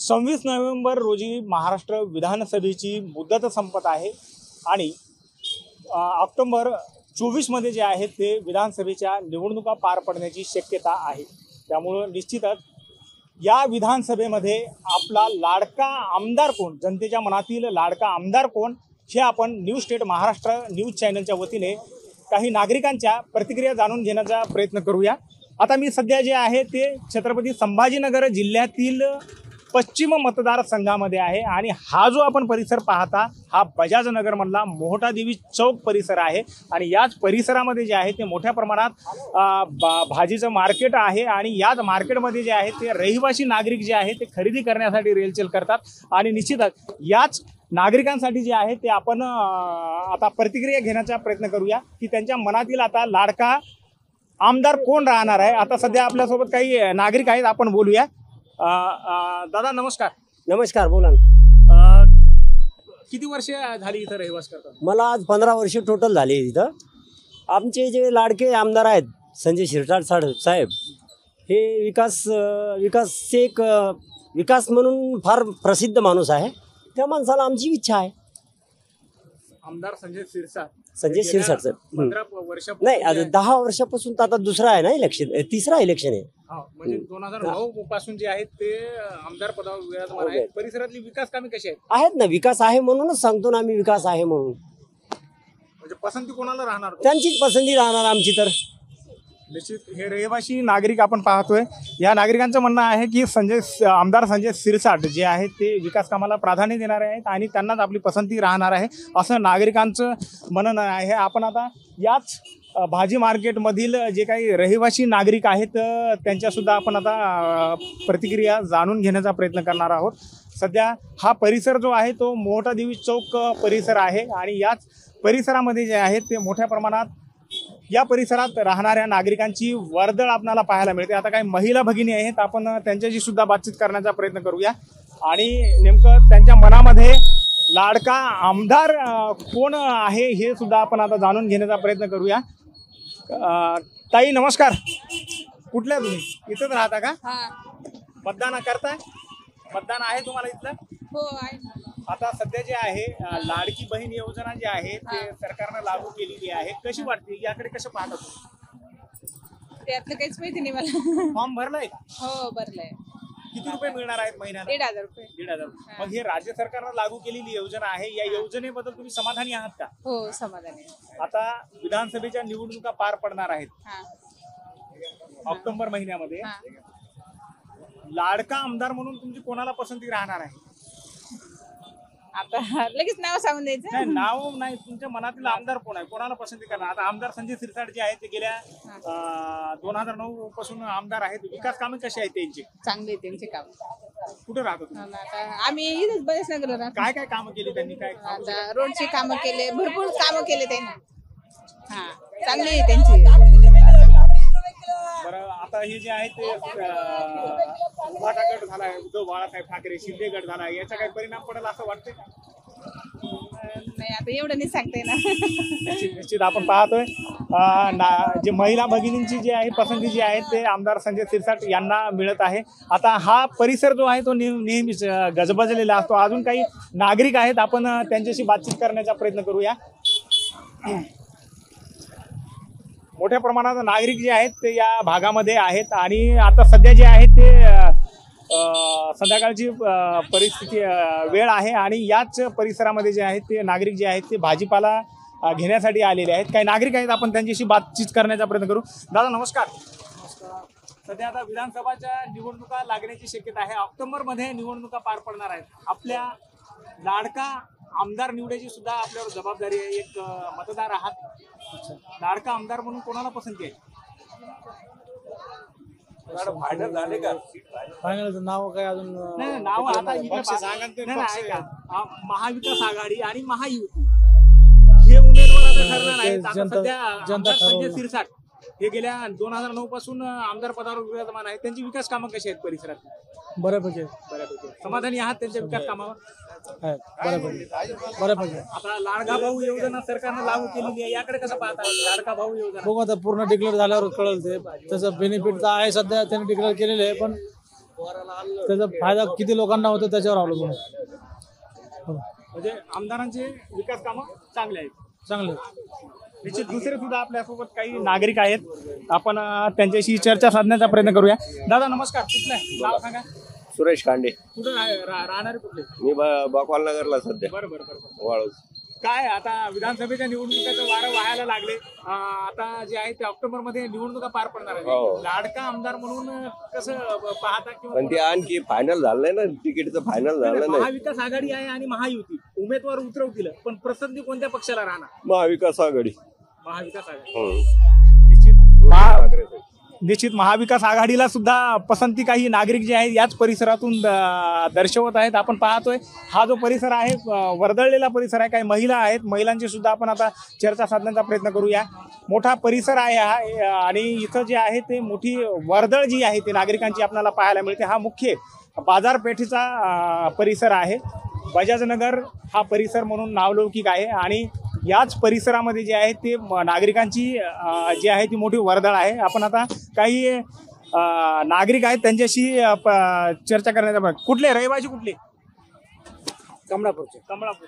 26 November रोजी महाराष्ट्र विधानसभेची मुदत संपत आहे आणि ऑक्टोबर 24 मध्ये जे आहे ते विधानसभेच्या निवडणुका पार पडण्याची शक्यता आहे। त्यामुळे निश्चितच या विधानसभेमध्ये आपला लाडका आमदार कोण, जनतेच्या मनातील लाडका आमदार कोण हे आपण न्यूज स्टेट महाराष्ट्र न्यूज चॅनलच्या वतीने काही नागरिकांच्या प्रतिक्रिया जाणून घेण्याचा प्रयत्न करूया। आता मी सध्या जे आहे ते छत्रपती संभाजीनगर जिल्ह्यातील पश्चिम मतदारसंघामध्ये आहे आणि हा जो आपण परिसर पाहता हा बजाज नगर मधला मोहटा देवी चौक परिसर आहे आणि याच परिसरामध्ये जे आहे ते मोठ्या प्रमाणात भाजीचं मार्केट आहे आणि याच मार्केटमध्ये जे आहे ते रहिवासी नागरिक जे आहे ते खरेदी करण्यासाठी रेलचेल करतात आणि निश्चितच याच नागरिकांसाठी जे आहे ते आपण आता प्रतिक्रिया घेण्याचा प्रयत्न करूया की त्यांच्या मनातील आता लाडका आमदार कोण राहणार आहे। आता सध्या आपल्यासोबत काही नागरिक आहेत, आपण बोलूया। दादा नमस्कार। नमस्कार, बोला ना। किती वर्ष झाली इथं रहिवास करतात? मला आज 15 वर्ष टोटल झाली इथं। आमचे जे लाडके आमदार आहेत संजय शिरसाट साहेब हे विकासचे एक विकास म्हणून फार प्रसिद्ध माणूस आहे। त्या माणसाला आमची इच्छा आहे। आमदार संजय शिरसाट साहेब 15 वर्ष नाही, आता 10 वर्षापासून तर आता दुसरा आहे ना इलेक्शन, तिसरा इलेक्शन आहे। म्हणजे 2009 पासून जे आहेत ते आमदार पदावर विराजमान आहेत। परिसरातली विकास कामे कशी आहेत ना? विकास आहे म्हणूनच सांगतो ना आम्ही, विकास आहे म्हणून। म्हणजे पसंती कोणाला राहणार? त्यांचीच पसंती राहणार आमची। तर निश्चित हे रहिवासी नागरिक आपण पाहतोय, या नागरिकांचं म्हणणं आहे की आमदार संजय शिरसाट जे आहेत ते विकास कामाला प्राधान्य देणारे आहेत आणि त्यांनाच आपली पसंती राहणार आहे असं नागरिकांचं म्हणणं आहे। आपण आता याच भाजी मार्केटमधील जे काही रहिवासी नागरिक आहेत त्यांच्यासुद्धा आपण आता प्रतिक्रिया जाणून घेण्याचा प्रयत्न करणार आहोत। सध्या हा परिसर जो आहे तो मोहटा देवी चौक परिसर आहे आणि याच परिसरामध्ये जे आहे ते मोठ्या प्रमाणात या परिसरात राहणाऱ्या नागरिकांची वर्दळ आपल्याला पाहायला मिळते। आता काही महिला भगिनी आहेत, आपण त्यांच्याशी सुद्धा बातचीत करण्याचा प्रयत्न करूया आणि नेमकं त्यांच्या मनामध्ये लाडका आमदार कोण आहे हे सुद्धा आपण आता जाणून घेण्याचा प्रयत्न करूया। ताई नमस्कार, कुठल्या तुम्ही? इथंच राहता का? मतदान करताय? मतदान आहे तुम्हाला इथलं? हो आहे। आता सध्या जे आहे लाडकी बहीण योजना जी आहे ते सरकारने लागू केलेली आहे, कशी वाटते? याकडे कसं पाहता तुम्ही? त्यातलं काहीच माहिती नाही मला। फॉर्म भरलाय का? हो भरलाय। किती रुपये मिळणार आहेत महिन्याला? 1,500 रुपये। 1,500। मग हे राज्य सरकारने लागू केलेली योजना आहे, या योजनेबद्दल तुम्ही समाधानी आहात का? हो समाधानी आहे। आता विधानसभेच्या निवडणुका पार पडणार आहेत ऑक्टोबर महिन्यामध्ये, लाडका आमदार म्हणून तुमची कोणाला पसंती राहणार आहे? आता लगेच नाव सांगून द्यायचं? नाही, नाव नाही, तुमच्या मनातील आमदार कोण आहे, कोणाला पसंती करणार? आता आमदार संजय शिरसाट जे आहेत ते गेल्या 2009 पासून आमदार आहेत। विकास कामे कशी आहेत त्यांची? चांगले त्यांचे काम। कुठे राहतो तुम्ही? आता आम्ही इथेच बरेच नगरला राहतो। काय काय कामं केली त्यांनी? काय आता रोडची कामं केले, भरपूर कामं केले त्यांनी। चांगली आहे त्यांची। बरं, आता हे जे आहे ते उभाटा गट झालाय, उद्धव बाळासाहेब ठाकरे शिंदे गट झाला, याचा काही परिणाम पडेल असं वाटतंय का? नाही, आता एवढं नाही सांगता येणार। निश्चित आपण पाहतोय जे महिला भगिनींची जी आहे पसंती जी आहे ते आमदार संजय शिरसाट यांना मिळत आहे। आता हा परिसर जो आहे तो नेहमीच गजबजलेला असतो। अजून काही नागरिक आहेत, आपण त्यांच्याशी बातचीत करण्याचा प्रयत्न करूया। मोठ्या प्रमाणात नागरिक जे आहेत ते या भागामध्ये आहेत आणि आता सध्या जे आहे ते संध्याकाळची परिस्थिती वेळ आहे आणि याच परिसरामध्ये जे आहेत ते नागरिक जे आहेत ते भाजीपाला घेण्यासाठी आलेले आहेत। काही नागरिक आहेत, आपण त्यांच्याशी बातचीत करण्याचा प्रयत्न करू। दादा नमस्कार। सध्या आता विधानसभाच्या निवडणुका लागण्याची शक्यता आहे, ऑक्टोबरमध्ये निवडणुका पार पडणार आहेत। आपल्या लाडका आमदार निवडायची सुद्धा आपल्यावर जबाबदारी आहे, एक मतदार आहात, लाडका आमदार म्हणून कोणाला पसंती आहे? फायनल झाले का? फायनल नाव काय अजून? नाही, नाव आता महाविकास आघाडी आणि महायुती हे उमेदवार आता ठरणार आहेत। आता सध्या संजय शिरसाट हे गेल्या 2009 पासून आमदार पदावर विराजमान आहेत, त्यांची विकास कामं कशी आहेत परिसरात? बऱ्यापैकी समाधानी आहात त्यांच्या विकास कामावर? बऱ्यापैकी। आता लाडका भाऊ योजना सरकारने लागू केलेली आहे, याकडे कसं पाहता? लाडका भाऊ योजना बघू आता पूर्ण डिक्लेअर झाल्यावर कळेल ते, त्याचं बेनिफिट तर आहे सध्या त्यांनी डिक्लेअर केलेलं आहे, पण त्याचा फायदा किती लोकांना होतो त्याच्यावर अवलंबून आहे. म्हणजे आमदारांचे विकास कामं चांगले आहेत. चांगलं. निश्चित दुसरे सुद्धा आपल्यासोबत काही नागरिक आहेत. आपण त्यांच्याशी चर्चा साधण्याचा प्रयत्न करूया. दादा नमस्कार. कुठलं आहे? नाव सांगा. सुरेश खांडे. कुठं राहणारे कुठले? मी बाकवाल नगरला सध्या. बरोबर बरोबर. वाळूज. काय आता विधानसभेच्या निवडणुकीचं वारं व्हायला लागले. आता जे आहे ते ऑक्टोबर मध्ये निवडणुका पार पडणार हो. आहे. लाडका आमदार म्हणून कसं पाहता पण ते आणखी फायनल झालं नाही ना, तिकीटचं फायनल झालं नाही. महाविकास आघाडी आहे आणि महायुती उमेदवार उतरवतील, पण पसंती कोणत्या पक्षाला राहणार? महाविकास आघाडी. महाविकास आघाडी. हम्म. निश्चित महाविकास आघाडीला सुद्धा पसंती काही नागरिक जे आहेत याच परिसरातून दर्शवत आहेत. आपण पाहतोय हा जो परिसर आहे वर्दळलेला परिसर आहे. काही महिला आहेत, महिलांची सुद्धा आपण आता चर्चा साधण्याचा प्रयत्न करूया. मोठा परिसर आहे हा आणि इथं जे आहे ते मोठी वर्दळ जी आहे ते नागरिकांची आपल्याला पाहायला मिळते. हा मुख्य बाजारपेठेचा परिसर आहे. बजाजनगर हा परिसर म्हणून नावलौकिक आहे आणि याच परिसरामध्ये जे आहे ते नागरिकांची जी आहे ती मोठी वर्दळ आहे. आपण आता काही नागरिक आहेत त्यांच्याशी चर्चा करण्याचा प्रयत्न. कुठले रहिवासी कुठले? कमळापूरचे. कमळापूर.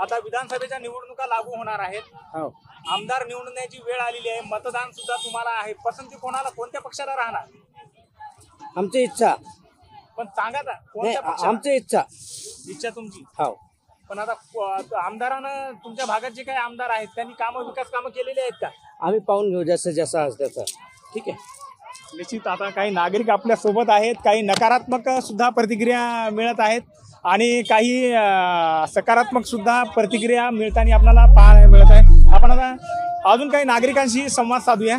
आता विधानसभेच्या निवडणुका लागू होणार आहेत. हो. आमदार निवडण्याची वेळ आलेली आहे. मतदान सुद्धा तुम्हाला आहे. पसंती कोणाला, कोणत्या पक्षाला राहणार? आमची इच्छा. पण सांगा ना कोणत्या पक्षाला? आमची इच्छा. इच्छा तुमची. हो. पण आता आमदारानं तुमच्या भागात जे काही आमदार आहेत त्यांनी विकास कामं केलेली आहेत का? आम्ही पाहून घेऊ जसं जसं त्याचं. ठीक आहे. निश्चित आता काही नागरिक आपल्या सोबत आहेत. काही नकारात्मक सुद्धा प्रतिक्रिया मिळत आहेत आणि काही सकारात्मक सुद्धा प्रतिक्रिया मिळताना आपल्याला पाहायला मिळत आहे. आपण आता अजून काही नागरिकांशी संवाद साधूया.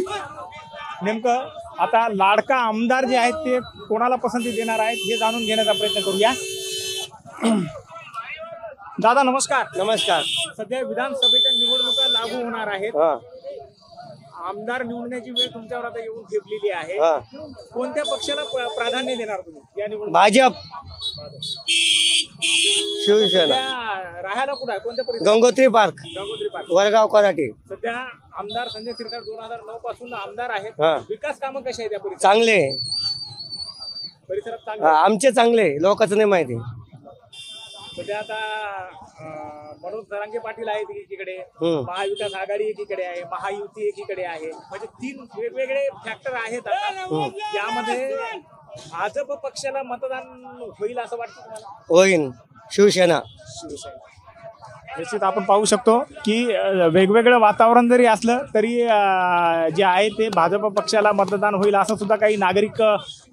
नेमकं आता लाडका आमदार जे आहेत ते कोणाला पसंती देणार आहेत हे जाणून घेण्याचा प्रयत्न करूया. दादा नमस्कार. नमस्कार. सध्या विधानसभेच्या निवडणुका लागू होणार आहेत. आमदार निवडण्याची वेळ तुमच्यावर आता येऊन ठेपलेली आहे. कोणत्या पक्षाला प्राधान्य देणार तुम्ही या निवडणुकीत? भाजप. शिवसेना. राहायला कुठं आहे? कोणत्या परिसरात? गंगोत्री पार्क. गंगोत्री पार्क. वडगाव कराटे. सध्या आमदार संजय शिरसाट 2009 पासून आमदार आहेत. हा. विकास कामं कशी आहेत या परिसरात? चांगले. परिसरात चांगले. आमचे चांगले, लोकांचं नाही माहिती. सध्या आता मनोज जरांगे पाटील आहेत एकीकडे, हम्म. महाविकास आघाडी एकीकडे आहे, महायुती एकीकडे आहे. म्हणजे 3 वेगवेगळे फॅक्टर आहेत आता. यामध्ये भाजप पक्षाला मतदान होईल असं वाटतं तुम्हाला? होईन. शिवसेना. शिवसेना. निश्चित आपण पाहू शकतो की वेगवेगळं वातावरण जरी असलं तरी जे आहे ते भाजप पक्षाला मतदान होईल असं सुद्धा काही नागरिक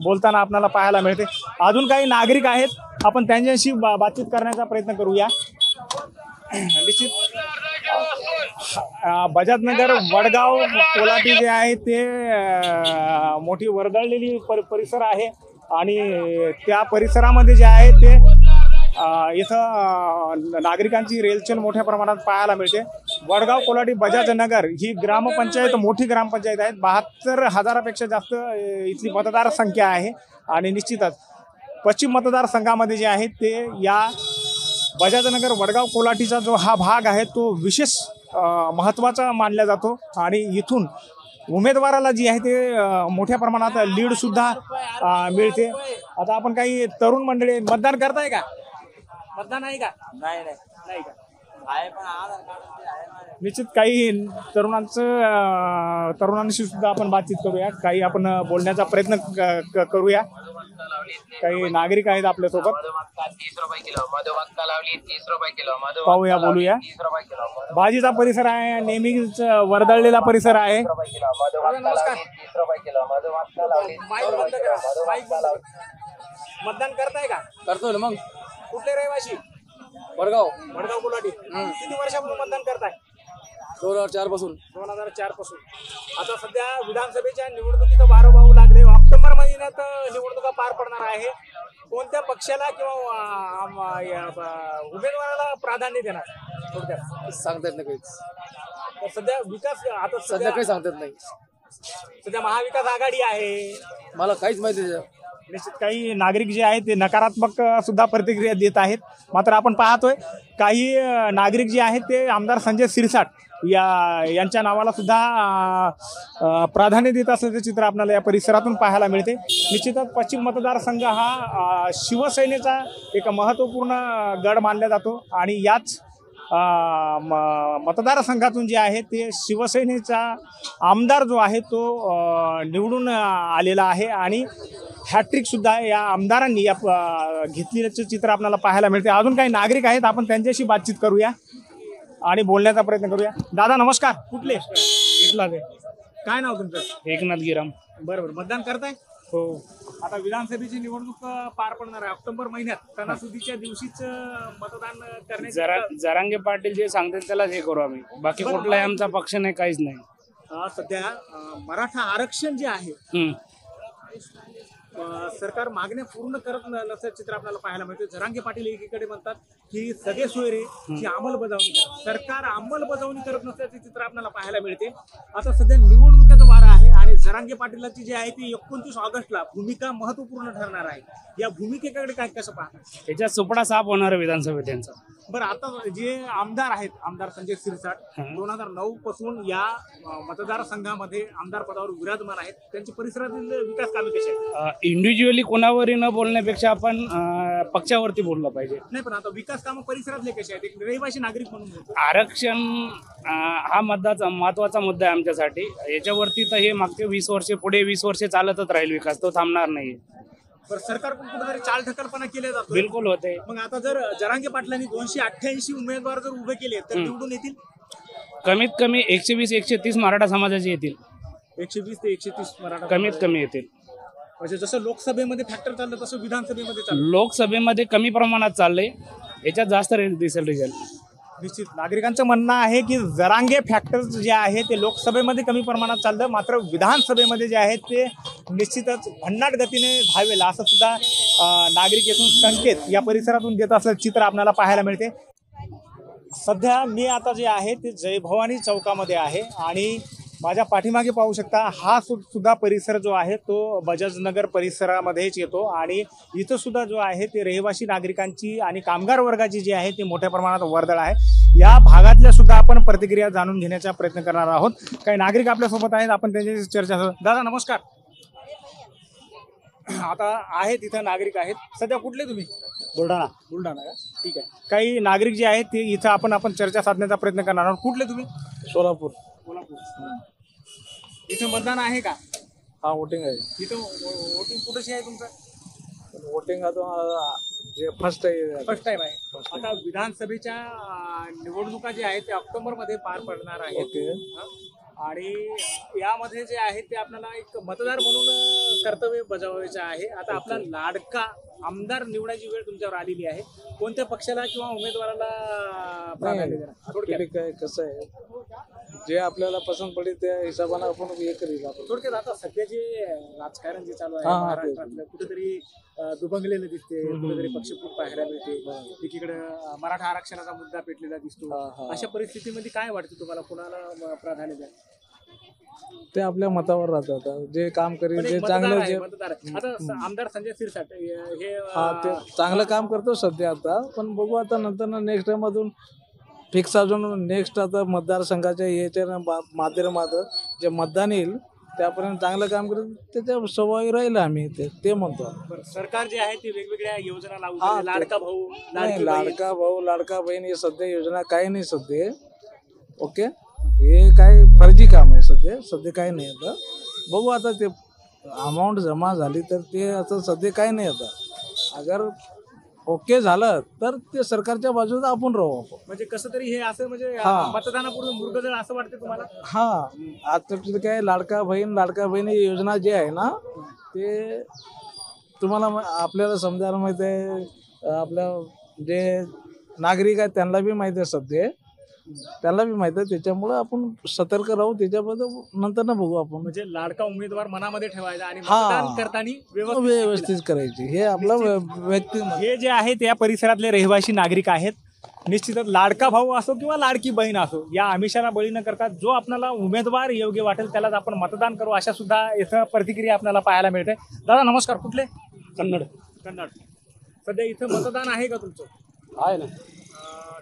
बोलताना आपल्याला पाहायला मिळते. अजून काही नागरिक आहेत, आपण त्यांच्याशी बातचीत करण्याचा प्रयत्न करूया. निश्चित बजाजनगर वडगाव कोलाटी जे आहे ते मोठी वर्दळलेली परिसर आहे आणि त्या परिसरामध्ये जे आहे ते इथं नागरिकांची रेलचेल मोठ्या प्रमाणात पाहायला मिळते. वडगाव कोलाटी बजाजनगर ही ग्रामपंचायत मोठी ग्रामपंचायत आहे. 72,000पेक्षा जास्त इथली मतदार संख्या आहे आणि निश्चितच पश्चिम मतदारसंघामध्ये जे आहे ते या बजाजनगर वडगाव कोलाटीचा जो हा भाग आहे तो विशेष महत्त्वाचा मानला जातो आणि इथून उमेदवाराला जी आहे ते मोठ्या प्रमाणात लीड सुद्धा मिळते. आता आपण काही तरुण मंडळी मतदान करताय का? मतदान आहे का? नाही का? निश्चित काही तरुणांशी सुद्धा आपण बातचीत करूया. काही आपण बोलण्याचा प्रयत्न करूया. काही नागरिक आहेत आपल्यासोबत. 30 रुपये किलो मधुमक्का लावली 30 रुपये किलो पाहूया, बोलूया. 30 रुपये किलो भाजीचा परिसर आहे, नेहमीच वर्दळलेला परिसर आहे. नमस्कार 30 रुपये किलो मधुमक्का लावली मतदान करताय का? करतो ना मग. कुठले रहिवासी? वडगाव. वडगाव कोलाटी. किती वर्षापासून मतदान करताय? 2004 पासून. 2004 पासून. आता सध्या विधानसभेच्या निवडणुकीचं वारं वाहू लागले. ऑक्टोबर महिन्यात निवडणुका पार पडणार आहे. कोणत्या पक्षाला किंवा उमेदवाराला प्राधान्य देणार थोडक्यात सांगता येत नाही काहीच. तर सध्या विकास आता सध्या काही सांगता येत नाही. सध्या महाविकास आघाडी आहे. मला काहीच माहिती नाही. निश्चित काही नागरिक जे आहेत ते नकारात्मक सुद्धा प्रतिक्रिया देत आहेत. मात्र आपण पाहतोय काही नागरिक जे आहेत ते आमदार संजय शिरसाट यांच्या नावाला सुद्धा प्राधान्य देत असल्याचे चित्र आपल्याला या परिसरातून पाहायला मिळते. निश्चितच पश्चिम मतदारसंघ हा शिवसेनेचा एक महत्त्वपूर्ण गड मानला जातो आणि याच मतदारसंघातून जे आहे ते शिवसेनेचा आमदार जो आहे तो निवडून आलेला आहे आणि हॅट्रिक सुद्धा या आमदारांनी या घेतलेल्याचे चित्र आपल्याला पाहायला मिळते. अजून काही नागरिक आहेत, आपण त्यांच्याशी बातचीत करूया आणि बोलण्याचा प्रयत्न करूया. दादा नमस्कार, कुठले? इथला ते काय नाव तुमचं? एकनाथ गिराम. बरोबर, मतदान करताय? हो. आता विधानसभेची निवडणूक पार पडणार आहे ऑक्टोबर महिन्यात. सणासुदीच्या दिवशीच मतदान करण्याची जरांगे पाटील जे सांगतील त्यालाच हे करू आम्ही. बाकी कुठलाही आमचा पक्ष नाही, काहीच नाही. सध्या मराठा आरक्षण जे आहे सरकार मागण्या पूर्ण करत नसल्याचे चित्र आपल्याला पाहायला मिळते. जरांगे पाटील एकीकडे म्हणतात की सगळे सोयरेची अंमलबजावणी करा, सरकार अंमलबजावणी करत नसल्याचे चित्र आपल्याला पाहायला मिळते. आता सध्या निवडणुकीचा वारा आहे आणि जरांगे पाटीलाची जी आहे ती 29 ऑगस्टला भूमिका महत्वपूर्ण ठरणार आहे. या भूमिकेकडे काय कसं पाहतात? त्याच्यात सुपडा साफ होणार आहे विधानसभेत त्यांचा. बरं, आता जे आमदार आहेत, आमदार संजय शिरसाट 2009 पासून या मतदारसंघामध्ये आमदार पदावर विराजमान आहेत. त्यांच्या परिसरातील विकास कामे कशी आहेत? इंडिव्हिज्युअली कोणावरही न बोलण्यापेक्षा आपण पक्षावरती बोललं पाहिजे. नाही, पण आता विकास कामं परिसरातले कसे आहेत? एक रहिवासी नागरिक म्हणून बोलतो. आरक्षण हा महत्वाचा मुद्दा आहे आमच्यासाठी. याच्यावरती तर हे मागचे 20 वर्षे पुढे 20 वर्षे चालतच राहील विकास, तो थांबणार नाही. तर सरकार पण कुठेतरी चालढकलपणा केले जातो. बिलकुल होते. मग आता जर जरांगे पाटलांनी 288 उमेदवार जर उभे केले तर निवडून येतील? कमीत कमी 120-130 मराठा समाजाचे येतील. 120 ते 130 मराठा कमीत कमी येतील. म्हणजे जसं लोकसभेमध्ये फॅक्टर चाललं तसं विधानसभेमध्ये चाललं. लोकसभेमध्ये कमी प्रमाणात चाललंय, याच्यात जास्त दिसेल रिझल्ट. निश्चित नागरिकांचं म्हणणं आहे की जरांगे फॅक्टर्स जे आहे ते लोकसभेमध्ये कमी प्रमाणात चालतं, मात्र विधानसभेमध्ये जे आहे ते निश्चितच भन्नाट गतीने धावेल असं सुद्धा नागरिक येथून संकेत या परिसरातून देत असल्याचं चित्र आपल्याला पाहायला मिळते. सध्या मी आता जे आहे ते जय भवानी चौकामध्ये आहे आणि माझ्या पाठीमागे पाहू शकता हा सुद्धा परिसर जो आहे तो बजाजनगर परिसरामध्येच येतो आणि इथं सुद्धा जो आहे ते रहिवासी नागरिकांची आणि कामगार वर्गाची जी आहे ती मोठ्या प्रमाणात वर्दळ आहे. या भागातल्या सुद्धा आपण प्रतिक्रिया जाणून घेण्याचा प्रयत्न करणार आहोत. काही नागरिक आपल्यासोबत आहेत, आपण त्यांच्याशी चर्चा करू. दादा नमस्कार. आता आहेत इथं नागरिक आहेत. सध्या कुठले तुम्ही? बुलढाणा. बुलढाणा का? ठीक आहे. काही नागरिक जे आहेत ते इथं आपण चर्चा साधण्याचा प्रयत्न करणार आहोत. कुठले तुम्ही? सोलापूर. इथं मतदान आहे का? हा, वोटिंग आहे. इथं वोटिंग कुठेशी आहे तुमचं? वोटिंग आता फर्स्ट टाइम आहे. आता विधानसभेच्या निवडणुका जे आहेत ते ऑक्टोबरमध्ये पार पडणार आहेत आणि यामध्ये जे आहे ते आपल्याला एक मतदार म्हणून कर्तव्य बजावायचे आहे. आता आपला लाडका आमदार निवडायची वेळ तुमच्यावर आलेली आहे. कोणत्या पक्षाला किंवा उमेदवाराला प्राधान्य देणार? काय कसं आहे, जे आपल्याला पसंत पडेल त्या हिशोबाने आपण हे करील. थोडक्यात आता सध्या जे राजकारण जे चालू आहे महाराष्ट्रातलं कुठेतरी दुभंगलेलं दिसते, कुठेतरी पक्षफूट पाहायला मिळते, एकीकडे मराठा आरक्षणाचा मुद्दा पेटलेला दिसतो. अशा परिस्थितीमध्ये काय वाटतं तुम्हाला, कोणाला प्राधान्य द्या? ते आपल्या मतावर राहतात. जे काम करेल, जे चांगलं, जे आता आमदार संजय शिरसाट हे ते चांगलं काम करतो सध्या आता, पण बघू आता नंतर नेक्स्ट टाइम मधून फिक्स अजून नेक्स्ट आता मतदारसंघाच्या याच्या माध्यमातून जे मतदान येईल त्यापर्यंत चांगलं काम करेल त्याच्या सवयी राहील आम्ही ते म्हणतो. सरकार जे आहे ते वेगवेगळ्या योजना लावतो, लाडका भाऊ लाडका बहीण हे सध्या योजना काही नाही सध्या. ओके, हे काय फर्जी काम आहे सध्या काही नाही. आता बघू आता ते अमाऊंट जमा झाली तर ते आता सध्या काही नाही. आता अगर ओके झालं तर ते सरकारच्या बाजूला आपण राहू. आपण म्हणजे कसं तरी हे असं म्हणजे मतदानापूर्वी मुर्गजळ असं वाटतं तुम्हाला? हा, आता काय लाडका बहीण योजना जे आहे ना ते तुम्हाला आपल्याला समजायला माहित आहे, आपल्या जे नागरिक आहेत त्यांना बी माहिती आहे सध्या, त्याला बी माहिती आहे. त्याच्यामुळे आपण सतर्क राहू, त्याच्याबद्दल नंतर ना बघू आपण. म्हणजे लाडका उमेदवार मनामध्ये ठेवायचा आणि मतदान करताना व्यवस्थित करायची, हे आपलं व्यक्ती. हे जे आहेत या परिसरातले रहिवासी नागरिक आहेत निश्चितच लाडका भाऊ असो किंवा लाडकी बहीण असो, या आमिषाला बळी न करता जो आपल्याला उमेदवार योग्य वाटेल त्यालाच आपण मतदान करू, अशा सुद्धा इथं प्रतिक्रिया आपल्याला पाहायला मिळते. दादा नमस्कार, कुठले? कन्नड कन्नड. सध्या इथं मतदान आहे का तुमचं? आहे ना.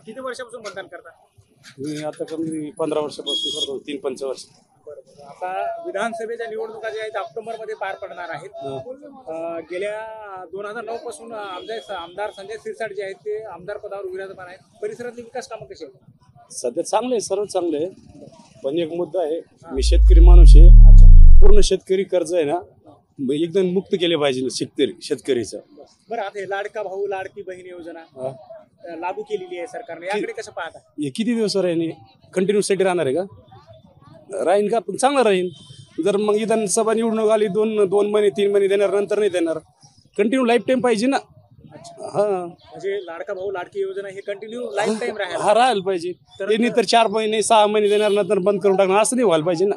किती वर्षापासून मतदान करता? मी आता कमी 15 वर्षापासून करतो, 3-5 वर्ष. बरोबर. आता विधानसभेच्या निवडणुका ज्या आहेत ऑक्टोबरमध्ये पार पडणार आहेत. गेल्या 2009 पासून आमदार संजय शिरसाट जे आहेत ते आमदार पदावर विराजमान आहेत. परिसरातले विकास कामं कशी आहेत? सध्या चांगले आहे, सर्व चांगले आहे. पण एक मुद्दा आहे, मी शेतकरी माणूस आहे. पूर्ण शेतकरी कर्ज आहे ना एकदम मुक्त केले पाहिजे शेतकरीचं. बरं, आता हे लाडका भाऊ लाडकी बहीण योजना लागू केलेली आहे सरकारने, याकडे कसं पाहता? हे किती दिवस राहील? कंटिन्यू साठी राहणार आहे का? राहीन का? पण चांगलं राहीन. जर मग विधानसभा निवडणूक आली 2 महिने 3 महिने देणार, नंतर नाही देणार. कंटिन्यू लाईफ टाईम पाहिजे ना. हा, म्हणजे लाडका भाऊ लाडकी योजना हे कंटिन्यू लाईफ टाईम राहायला. हा राहायला पाहिजे. त्यांनी तर 4 महिने 6 महिने देणार, नंतर बंद करून टाकणार, असं नाही व्हायला पाहिजे ना.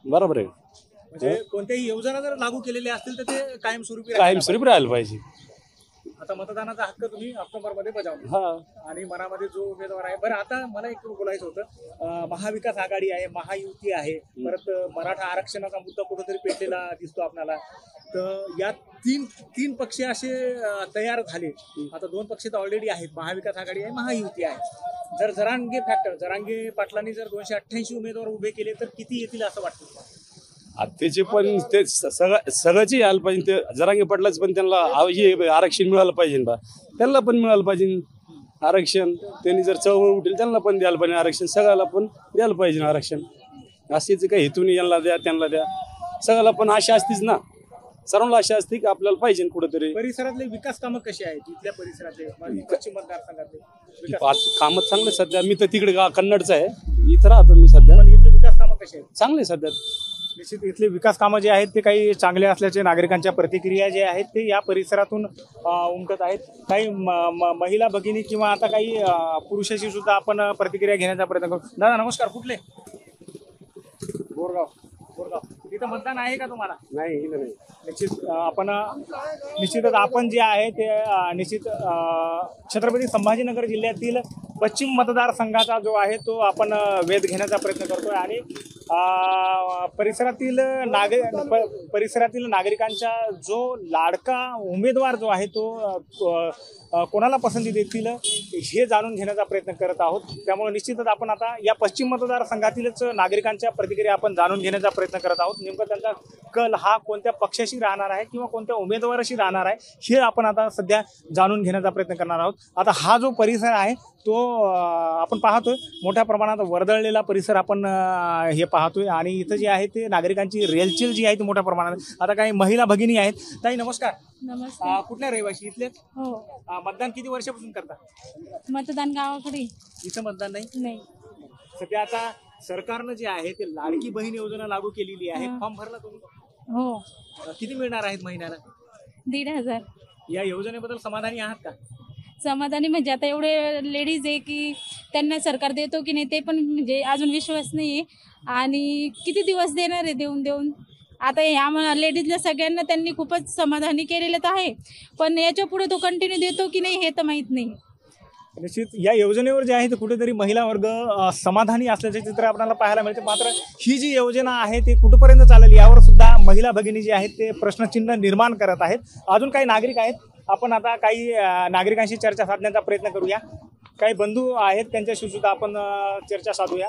बरोबर आहे. म्हणजे कोणत्याही योजना जर लागू केलेल्या असतील तर ते कायमस्वरूपी कायमस्वरूपी राहायला पाहिजे. आता मतदानाचा हक्क तुम्ही ऑक्टोबरमध्ये बजावला हा, आणि मनामध्ये जो उमेदवार आहे. बरं, आता मला एक बोलायचं होतं, महाविकास आघाडी आहे, महायुती आहे, परत मराठा आरक्षणाचा मुद्दा कुठेतरी पेटलेला दिसतो आपल्याला. तर या तीन पक्ष असे तयार झाले. आता 2 पक्ष तर ऑलरेडी आहेत, महाविकास आघाडी आहे, महायुती आहे. जर जरांगे पाटलांनी जर 288 उमेदवार उभे केले तर किती येतील असं वाटतं? त्याचे पण ते सगळ्याची यायला पाहिजे. ते जरांगे पडलाच पण त्यांना हे आरक्षण मिळालं पाहिजे बा. त्यांना पण मिळालं पाहिजे आरक्षण. त्यांनी जर चळवळ उठेल त्यांना पण द्यायला पाहिजे आरक्षण. सगळ्याला पण द्यायला पाहिजे आरक्षण. असेच काही हेतून यांना द्या त्यांना द्या, सगळ्याला पण आशा असतीच ना. सर्वांना आशा असते की आपल्याला पाहिजे कुठेतरी. परिसरातले विकास कामं कशी आहेत इथल्या परिसरातले पश्चिम मतदारसंघातले? कामं चांगले सध्या. मी तर तिकडे कन्नडचा आहे, इथं राहतो मी सध्या. इथले विकास कामं कशी आहेत? चांगले सध्या. निश्चित इथले विकास कामं जे आहेत ते काही चांगले असल्याचे नागरिकांच्या प्रतिक्रिया जे आहेत ते या परिसरातून उमटत आहेत. काही महिला भगिनी किंवा आता काही पुरुषाची सुद्धा आपण प्रतिक्रिया घेण्याचा प्रयत्न करू. दादा नमस्कार, कुठले? बोरगाव. इथं मतदान आहे का तुम्हाला? नाही, इथं नाही. निश्चितच आपण जे आहे ते निश्चित छत्रपती संभाजीनगर जिल्ह्यातील पश्चिम मतदारसंघाचा जो आहे तो आपण वेध घेण्याचा प्रयत्न करतोय आणि परिसरातील नागरिकांचा जो लाडका उमेदवार जो आहे तो कोणाला पसंती देतील हे जाणून घेण्याचा प्रयत्न करत आहोत. त्यामुळे निश्चितच आपण आता या पश्चिम मतदारसंघातीलच नागरिकांच्या प्रतिक्रिया आपण जाणून घेण्याचा प्रयत्न करत आहोत. नेमकं त्यांचा कल हा कोणत्या पक्षाशी राहणार आहे किंवा कोणत्या उमेदवाराशी राहणार आहे हे आपण आता सध्या जाणून घेण्याचा प्रयत्न करणार आहोत. आता हा जो परिसर आहे तो आपण पाहतोय मोठ्या प्रमाणात वर्दळलेला परिसर आपण हे पाहतोय आणि इथं जे आहे ते नागरिकांची रेलचेल जी आहे ती मोठ्या प्रमाणात. आता काही महिला भगिनी आहेत. ताई नमस्कार. नमस्कार. कुठल्या रहिवाशी इथलेच? हो. मतदान किती वर्षापासून करता? मतदान गावाकडे. इथं मतदान नाही? नाही. सध्या आता सरकारनं जे आहे ते लाडकी बहीण योजना लागू केलेली आहे. फॉर्म भरला तुम्ही? हो. किती मिळणार आहेत महिन्याला? 1,500. या योजनेबद्दल समाधानी आहात का? समाधानी म्हणजे आता एवढे लेडीज आहे की त्यांना सरकार देतो की नाही ते पण म्हणजे अजून विश्वास नाही आहे. आणि किती दिवस देणार आहे देऊन आता ह्या लेडीजला सगळ्यांना त्यांनी खूपच समाधानी केलेलं तर आहे, पण याच्या पुढे तो कंटिन्यू देतो की नाही हे तर माहीत नाही. निश्चित या योजनेवर जे आहे ते कुठेतरी महिला वर्ग समाधानी असल्याचे चित्र आपल्याला पाहायला मिळते. मात्र ही जी योजना आहे ती कुठपर्यंत चालेल यावर सुद्धा महिला भगिनी जे आहेत ते प्रश्नचिन्ह निर्माण करत आहेत. अजून काही नागरिक आहेत, आपण आता काही नागरिकांशी चर्चा साधण्याचा प्रयत्न करूया. काही बंधू आहेत त्यांच्याशी सुद्धा आपण चर्चा साधूया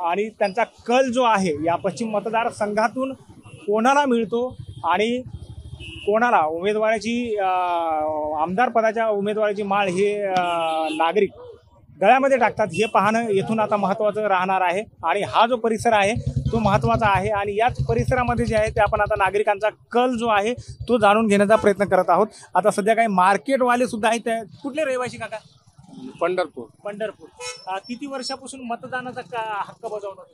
आणि त्यांचा कल जो आहे या पश्चिम मतदारसंघातून कोणाला मिळतो आणि कोणाला उमेदवाराची आमदार पदाच्या उमेदवाराची माळ हे नागरिक गळ्यामध्ये टाकतात हे पाहणं येथून आता महत्त्वाचं राहणार आहे. आणि हा जो परिसर आहे तो महत्त्वाचा आहे आणि याच परिसरामध्ये जे आहे ते आपण आता नागरिकांचा कल जो आहे तो जाणून घेण्याचा प्रयत्न करत आहोत. आता सध्या काही मार्केटवाले सुद्धा आहेत. कुठले रहिवासी काका? पंढरपूर. किती वर्षापासून मतदानाचा हक्क बजावतात?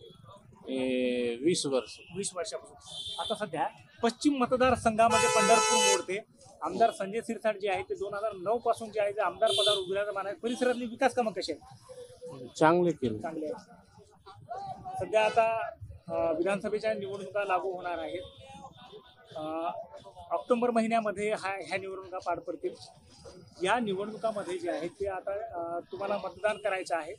20 वर्ष. 20 वर्षापासून. आता सध्या पश्चिम मतदारसंघामध्ये पंढरपूर मोडते. आमदार संजय शिरसाट जे आहे ते 2009 पासून जे आहे ते आमदार पदावर विराजमान आहेत. परिसरातली विकास कामं कशी आहेत? चांगले केले. चांगले आहेत. सध्या आता विधानसभेच्या निवडणुका लागू होणार आहेत. ऑक्टोबर महिन्यामध्ये ह्या निवडणुका पार पडतील. या निवडणुकामध्ये जे आहेत ते आता तुम्हाला मतदान करायचं आहे.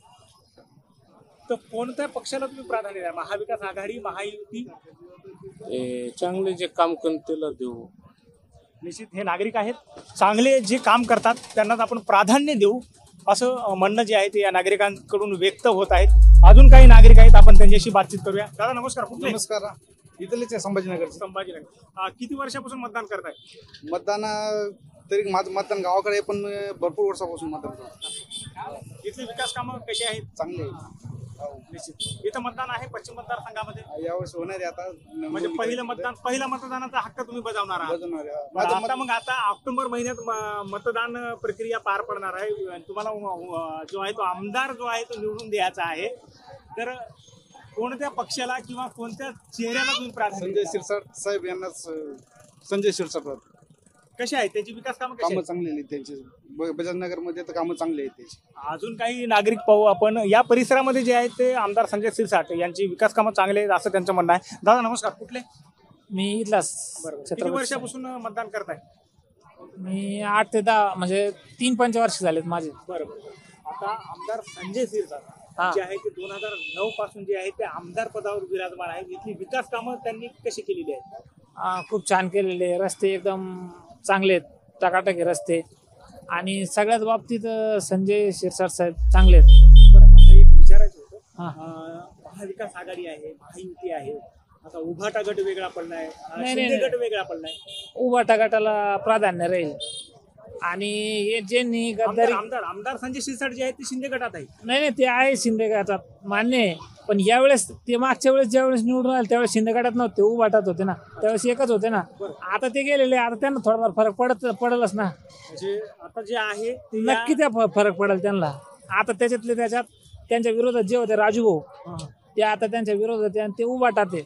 तर कोणत्या पक्षाला तुम्ही प्राधान्य द्या? महाविकास आघाडी, महायुती? चांगले जे काम करतील त्याला देऊ. निश्चित हे नागरिक आहेत, चांगले जे काम करतात त्यांनाच आपण प्राधान्य देऊ असं म्हणणं जे आहे ते या नागरिकांकडून व्यक्त होत आहेत. अजून काही नागरिक आहेत, आपण त्यांच्याशी बातचीत करूया. दादा नमस्कार. कुठले? नमस्कार. इथलेच आहे, संभाजीनगर. संभाजीनगर. किती वर्षापासून मतदान करताय? मतदान तरी माझं मतदान गावाकडे आहे, पण भरपूर वर्षापासून मतदान करतो. इथले विकास कामं कशी आहेत? चांगले आहे. निश्चित. इथं मतदान आहे पश्चिम मतदारसंघामध्ये? यावर्षी होणार आहे आता. म्हणजे पहिला मतदानाचा हक्क तुम्ही बजावणार आहात. बजावणार आहे. बरं, आता मग आता ऑक्टोबर महिन्यात मतदान प्रक्रिया पार पडणार आहे. तुम्हाला जो आहे तो आमदार जो आहे तो निवडून द्यायचा आहे. तर कोणत्या पक्षाला किंवा कोणत्या चेहऱ्याला तुम्ही प्राधान्य संजय शिरसाट साहेब यांनाच. संजय शिरसाट कसे आहेत त्याची विकास कामं कशी कामं आहेत? चांगली आहेत त्यांची. बजाजनगर मध्ये तर कामं चांगली आहेत त्याची. अजून काही नागरिक पाहू आपण. या परिसरामध्ये जे आहेत ते आमदार संजय शिरसाट यांची विकास कामं चांगले आहेत असं त्यांचं म्हणणं आहे. दादा नमस्कार. कुठले? मी इथलाच. किती वर्षापासून मतदान करताय? मी 8 ते 10 म्हणजे 3 पंचवार्षिक झालेत माझे. बरोबर. आता आमदार संजय शिरसाट जे आहे ते 2009 पासून जे आहे ते आमदार पदावर विराजमान आहेत. इथली विकास कामं त्यांनी कशी केलेली आहेत? खूप छान केलेले रस्ते, एकदम चांगले आहेत, टकाटकी रस्ते, आणि सगळ्याच बाबतीत संजय शिरसाट साहेब चांगले आहेत. बरं, आता एक विचारायचं होतं. महाविकास आघाडी आहे, महायुती आहे, आता उभाटा गट वेगळा पडलाय, शिंदे गट वेगळा पडलाय. उभाटा गटाला प्राधान्य राहील. आणि हे ज्यांनी गद्दारी आमदार संजय शिरसाट जे आहेत ते शिंदे गटात आहे. नाही, ते आहे शिंदे गटात, मान्य आहे. पण यावेळेस ते मागच्या वेळेस ज्यावेळेस निवडून आले त्यावेळेस शिंदे गटात नव्हते, उभाटात होते ना, त्यावेळेस एकच होते ना. आता ते गेलेले, आता त्यांना थोडाफार फरक पडलच ना. म्हणजे आता जे आहे ते नक्की त्या फरक पडेल त्यांना. आता त्याच्यात त्यांच्या विरोधात जे होते राजू भाऊ, ते आता त्यांच्या विरोधात आणि ते उभाटात आहे.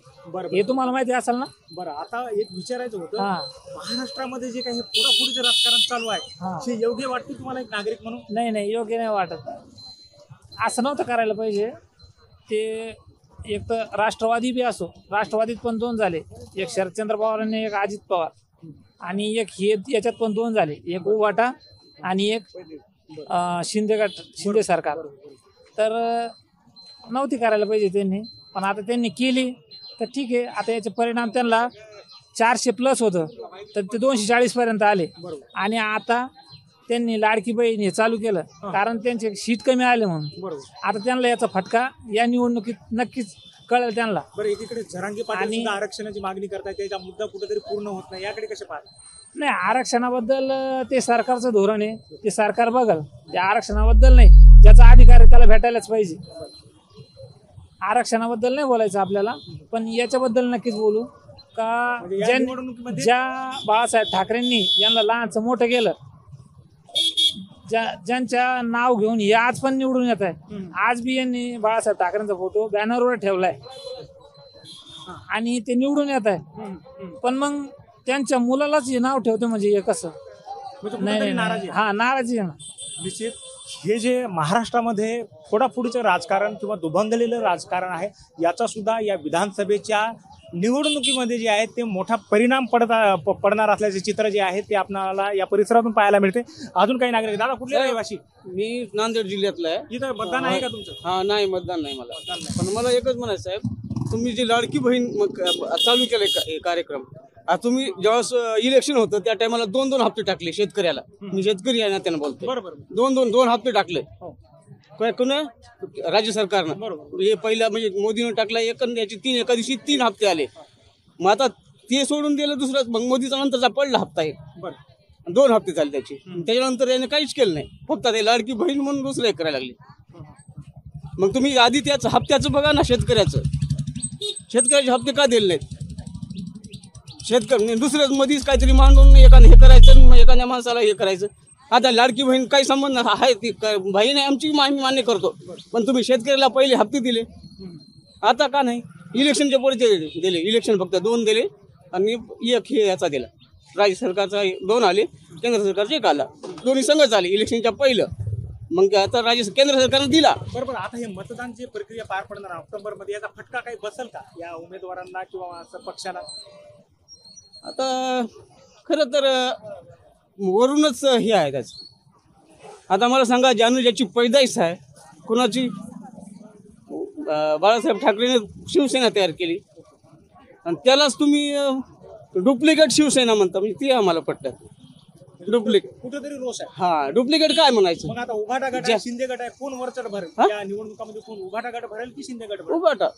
हे तुम्हाला माहिती असेल ना. बरं, आता एक विचारायचं होतं. महाराष्ट्रामध्ये जे काही फोडाफोडीचं राजकारण चालू आहे ते योग्य वाटते तुम्हाला एक नागरिक म्हणून? नाही, योग्य नाही वाटत. असं नव्हतं करायला पाहिजे. ते एक तर राष्ट्रवादी बी असो, राष्ट्रवादीत पण 2 झाले, एक शरदचंद्र पवार आणि एक अजित पवार, आणि एक हे याच्यात पण 2 झाले, एक उभाटा आणि एक शिंदे गट, शिंदे सरकार. तर नव्हती करायला पाहिजे त्यांनी, पण आता त्यांनी केली तर ठीक आहे. आता याचे परिणाम त्यांना 400+ होतं तर ते 240 पर्यंत आले. आणि आता त्यांनी लाडकी बहीण हे चालू केलं कारण त्यांचे सीट कमी आले म्हणून. आता त्यांना याचा फटका या निवडणुकीत नक्कीच कळेल त्यांना. बरं, एकीकडे जरांगे पाटील आरक्षणाची मागणी करतायत, त्याचा मुद्दा कुठेतरी पूर्ण होत नाही, याकडे कसे पाहता? नाही, आरक्षणाबद्दल ते सरकारचं धोरण आहे, ते सरकार बघल. त्या आरक्षणाबद्दल नाही, ज्याचा अधिकार आहे त्याला भेटायलाच पाहिजे. आरक्षणाबद्दल नाही बोलायचं आपल्याला, पण याच्याबद्दल नक्कीच बोलू का ज्या बाळासाहेब ठाकरेंनी यांना लहानचं मोठं केलं, ज्यांच्या नाव घेऊन हे आज पण निवडून येत आहे. आज बी यांनी बाळासाहेब ठाकरेंचा फोटो बॅनरवर ठेवलाय आणि ते निवडून येत आहे. पण मग त्यांच्या मुलालाच हे नाव ठेवते म्हणजे हे कसं? नाही, नाराजी आहे ना. निश्चित हे जे महाराष्ट्रामध्ये फोडाफोडीचं राजकारण किंवा दुभंगलेलं राजकारण आहे, याचा सुद्धा या विधानसभेच्या निवडणुकीमध्ये जे आहे ते मोठा परिणाम पडणार असल्याचे चित्र जे आहे ते आपल्याला या परिसरातून पाहायला मिळते. अजून काही नागरिक. दादा कुठले रहिवासी? मी नांदेड जिल्ह्यातला आहे. इथं मतदान आहे का तुमचं? नाही, मतदान नाही मला. पण मला एकच म्हणायचं साहेब, तुम्ही जी लाडकी बहीण चालू केले कार्यक्रम, तुम्ही ज्यावेळेस इलेक्शन होतं त्या टायमाला 2-2 हप्ते टाकले शेतकऱ्याला. मी शेतकरी आहे ना, त्यांना बोलतो. बरोबर. 2 हप्ते टाकले कोण? राज्य सरकारनं. हे पहिला म्हणजे मोदीनं टाकला याची 3 एका दिवशी 3 हप्ते आले. मग आता ते सोडून दिलं दुसरं, मग मोदीचा नंतरचा पडला हप्ता एक 2 हप्ते झाले त्याचे. त्याच्यानंतर याने काहीच केलं नाही, फक्त ते लाडकी बहीण म्हणून दुसरं एक करायला लागली. मग तुम्ही आधी त्याचं हप्त्याचं बघा ना, शेतकऱ्याचे हप्ते का दिले नाहीत? शेतकरी दुसऱ्याच मध्येच काहीतरी मांडून एकाने हे करायचं, एखाद्या माणसाला हे करायचं. आता लाडकी बहीण काही संबंध आहे, ती बहीण आहे आमची, आम्ही मान्य करतो. पण तुम्ही शेतकऱ्याला पहिले हप्ते दिले, आता का नाही? इलेक्शनच्या पुढे दिले, इलेक्शन फक्त 2 दिले आणि एक हे याचा दिला. राज्य सरकारचा 2 आले, केंद्र सरकारचे 1 आला, दोन्ही संघच आले इलेक्शनच्या पहिलं. मग आता केंद्र सरकारने दिला. बरोबर. आता हे मतदानची प्रक्रिया पार पडणार ऑक्टोबर मध्ये, याचा फटका काही बसेल का या उमेदवारांना किंवा पक्षाला? आता खरं तर वरूनच हे आहे त्याचं. आता मला सांगा, जानू ज्याची पैदाईश आहे कोणाची, बाळासाहेब ठाकरेने शिवसेना तयार केली आणि त्यालाच तुम्ही डुप्लिकेट शिवसेना म्हणता, म्हणजे ती आम्हाला पटतं. डुप्लिकेट कुठेतरी रोष आहे. हा, डुप्लिकेट काय म्हणायचं. मग आता उभाटा गट आहे, शिंदे गट आहे, कोण वरचढ भरेल या निवडणुकामध्ये? कोण उभाटा गट भरेल की शिंदे गट भरेल?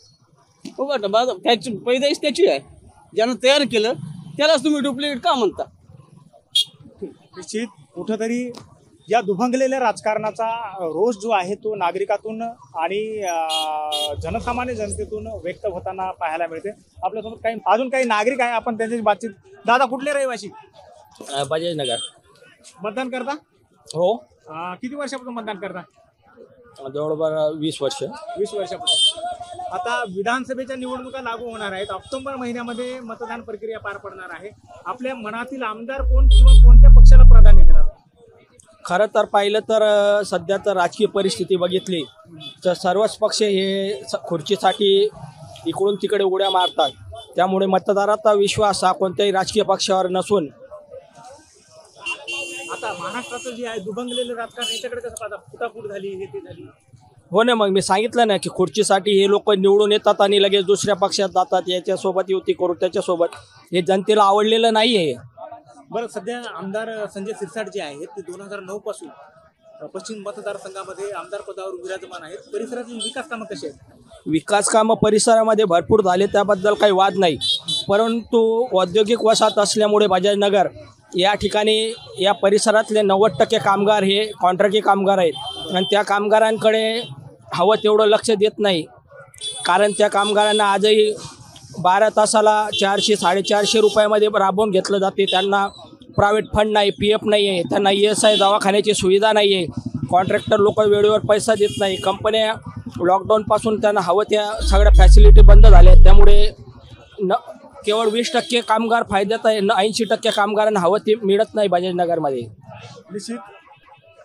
उभाटा त्याची पैदाईश त्याची आहे, ज्यानं तयार केलं त्यालाच तुम्ही डुप्लिकेट का म्हणता. निश्चित कुठंतरी या दुभंगलेल्या राजकारणाचा रोष जो आहे तो नागरिकातून आणि जनसामान्य जनतेतून व्यक्त होताना पाहायला मिळते. आपल्यासोबत काही अजून काही नागरिक आहे, आपण त्यांच्याशी बातचीत. दादा, कुठले रहिवासी? बजाजनगर. मतदान करता? हो, किती वर्षापासून मतदान करता? जवळपास 20 वर्ष. 20 वर्षापासून. आता विधानसभेच्या निवडणुका लागू होणार आहेत. ऑक्टोबर महिन्यामध्ये मतदान प्रक्रिया पार पडणार आहे. आपल्या मनातील आमदार कोण किंवा कोणत्या पक्षाला प्राधान्य देणार? खरं तर पाहिलं तर सध्या तर राजकीय परिस्थिती बघितली तर सर्वच पक्ष हे खुर्चीसाठी इकडून तिकडे उड्या मारतात. त्यामुळे मतदाराचा विश्वास हा कोणत्याही राजकीय पक्षावर नसून आता महाराष्ट्राचं जे आहे दुभंगलेलं राजकारण याच्याकडे कसं पाहता? फुटाफूट झाली, हे ते झाली. हो ना, मग मी सांगितलं ना की खुर्चीसाठी हे लोक निवडून येतात आणि लगेच दुसऱ्या पक्षात जातात, याच्यासोबत युती करू त्याच्यासोबत. हे जनतेला आवडलेलं नाही आहे. बरं, सध्या आमदार संजय शिरसाट जे आहेत ते 2009 पासून पश्चिम मतदारसंघामध्ये आमदार पदावर विराजमान आहेत. परिसरातील विकास कामं कशी आहेत? विकास कामं परिसरामध्ये भरपूर झाले, त्याबद्दल काही वाद नाही. परंतु औद्योगिक वसाहत असल्यामुळे बजाजनगर या ठिकाणी या परिसरातले 90% कामगार हे कॉन्ट्रॅक्टी कामगार आहेत आणि त्या कामगारांकडे हवं तेवढं लक्ष देत नाही. कारण त्या कामगारांना आजही 12 तासाला 400-450 रुपयामध्ये राबवून घेतलं जाते. त्यांना प्रायव्हेट फंड नाही, PF नाही आहे, त्यांना ESI दवाखान्याची सुविधा नाही आहे. कॉन्ट्रॅक्टर लोक वेळेवर पैसा देत नाही. कंपन्या लॉकडाऊनपासून त्यांना हवं त्या सगळ्या फॅसिलिटी बंद झाल्या. त्यामुळे केवळ 20% कामगार फायद्यात आहे, 80% कामगारांना हवं ते मिळत नाही बजाजनगरमध्ये. निश्चित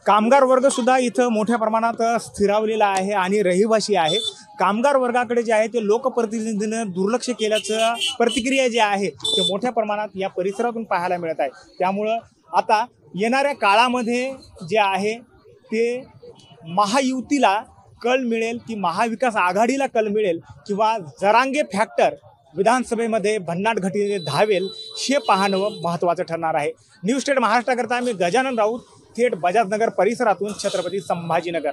कामगार वर्ग सुद्धा इथं मोठ्या प्रमाणात स्थिरावलेला आहे आणि रहिवासी आहे. कामगार वर्गाकडे जे आहे ते लोकप्रतिनिधींनी दुर्लक्ष केल्याचं प्रतिक्रिया जी आहे ते मोठ्या प्रमाणात या परिसरातून पाहायला मिळत आहे. त्यामुळं आता येणाऱ्या काळामध्ये जे आहे ते महायुतीला कल मिळेल की महाविकास आघाडीला कल मिळेल किंवा जरांगे फॅक्टर विधानसभेमध्ये भन्नाट घटीने धावेल हे पाहणं महत्त्वाचं ठरणार आहे. न्यूज स्टेट महाराष्ट्राकरता मी गजानन राऊत, थेट बजाजनगर परिसरातून, छत्रपती संभाजीनगर.